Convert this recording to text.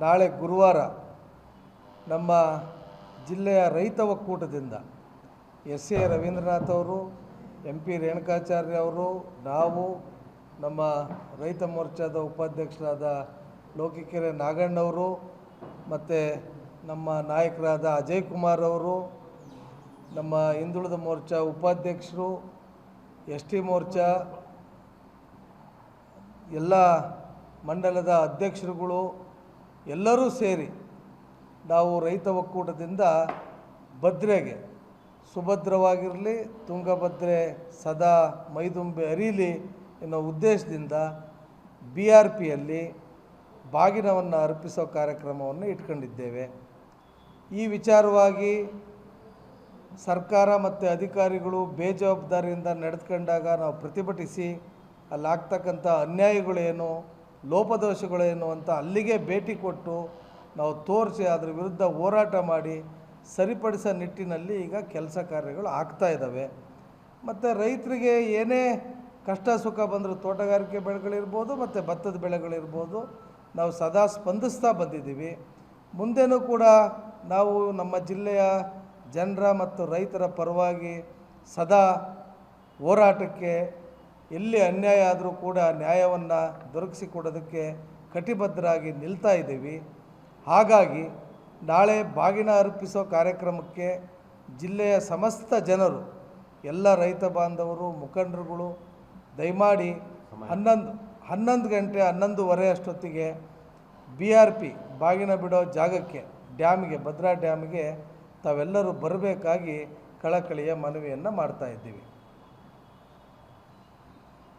ನಾಳೆ ಗುರುವಾರ ನಮ್ಮ ಜಿಲ್ಲೆಯ ರೈತ ಒಕ್ಕೂಟದಿಂದ ಎಸ್.ಎ. ರವೀಂದ್ರನಾಥ್ ಅವರು, ಎಂ.ಪಿ. ರೇಣುಕಾಚಾರ್ಯ ಅವರು, ನಾವು, ನಮ್ಮ ರೈತ ಮೋರ್ಚಾದ ಉಪಾಧ್ಯಕ್ಷರಾದ ಲೋಕಿಕೆರೆ ನಾಗಣ್ಣವರು ಮತ್ತು ನಮ್ಮ ನಾಯಕರಾದ ಅಜಯ್ ಕುಮಾರ್ ಅವರು, ನಮ್ಮ ಹಿಂದುಳಿದ ಮೋರ್ಚಾ ಉಪಾಧ್ಯಕ್ಷರು, ಎಸ್.ಟಿ. ಮೋರ್ಚಾ ಎಲ್ಲ ಮಂಡಲದ ಅಧ್ಯಕ್ಷರುಗಳು ಎಲ್ಲರೂ ಸೇರಿ ನಾವು ರೈತ ಒಕ್ಕೂಟದಿಂದ ಭದ್ರೆಗೆ ಸುಭದ್ರವಾಗಿರಲಿ, ತುಂಗಭದ್ರೆ ಸದಾ ಮೈದುಂಬಿ ಹರಿಯಲಿ ಎನ್ನುವ ಉದ್ದೇಶದಿಂದ BRPಯಲ್ಲಿ ಬಾಗಿನವನ್ನು ಅರ್ಪಿಸೋ ಕಾರ್ಯಕ್ರಮವನ್ನು ಇಟ್ಕೊಂಡಿದ್ದೇವೆ. ಈ ವಿಚಾರವಾಗಿ ಸರ್ಕಾರ ಮತ್ತು ಅಧಿಕಾರಿಗಳು ಬೇಜವಾಬ್ದಾರಿಯಿಂದ ನಡೆದುಕೊಂಡಾಗ ನಾವು ಪ್ರತಿಭಟಿಸಿ ಅಲ್ಲಾಗ್ತಕ್ಕಂಥ ಅನ್ಯಾಯಗಳೇನು, ಲೋಪದೋಷಗಳೇನು ಅಂತ ಅಲ್ಲಿಗೆ ಭೇಟಿ ಕೊಟ್ಟು ನಾವು ತೋರಿಸಿ ಅದರ ವಿರುದ್ಧ ಹೋರಾಟ ಮಾಡಿ ಸರಿಪಡಿಸೋ ನಿಟ್ಟಿನಲ್ಲಿ ಈಗ ಕೆಲಸ ಕಾರ್ಯಗಳು ಆಗ್ತಾ ಇದ್ದಾವೆ. ಮತ್ತು ರೈತರಿಗೆ ಏನೇ ಕಷ್ಟ ಸುಖ ಬಂದರೂ ತೋಟಗಾರಿಕೆ ಬೆಳೆಗಳಿರ್ಬೋದು ಮತ್ತು ಭತ್ತದ ಬೆಳೆಗಳಿರ್ಬೋದು ನಾವು ಸದಾ ಸ್ಪಂದಿಸ್ತಾ ಬಂದಿದ್ದೀವಿ. ಮುಂದೆನೂ ಕೂಡ ನಾವು ನಮ್ಮ ಜಿಲ್ಲೆಯ ಜನರ ಮತ್ತು ರೈತರ ಪರವಾಗಿ ಸದಾ ಹೋರಾಟಕ್ಕೆ, ಎಲ್ಲಿ ಅನ್ಯಾಯ ಆದರೂ ಕೂಡ ನ್ಯಾಯವನ್ನು ದೊರಕಿಸಿಕೊಡೋದಕ್ಕೆ ಕಟಿಬದ್ಧರಾಗಿ ನಿಲ್ತಾ ಇದ್ದೀವಿ. ಹಾಗಾಗಿ ನಾಳೆ ಬಾಗಿನ ಅರ್ಪಿಸೋ ಕಾರ್ಯಕ್ರಮಕ್ಕೆ ಜಿಲ್ಲೆಯ ಸಮಸ್ತ ಜನರು, ಎಲ್ಲ ರೈತ ಬಾಂಧವರು, ಮುಖಂಡರುಗಳು ದಯಮಾಡಿ 11 ಗಂಟೆ 11:15 ಅಷ್ಟೊತ್ತಿಗೆ BRP ಬಾಗಿನ ಬಿಡೋ ಜಾಗಕ್ಕೆ, ಡ್ಯಾಮಿಗೆ, ಭದ್ರಾ ಡ್ಯಾಮಿಗೆ ತಾವೆಲ್ಲರೂ ಬರಬೇಕಾಗಿ ಕಳಕಳಿಯ ಮನವಿಯನ್ನು ಮಾಡ್ತಾ ಇದ್ದೀವಿ.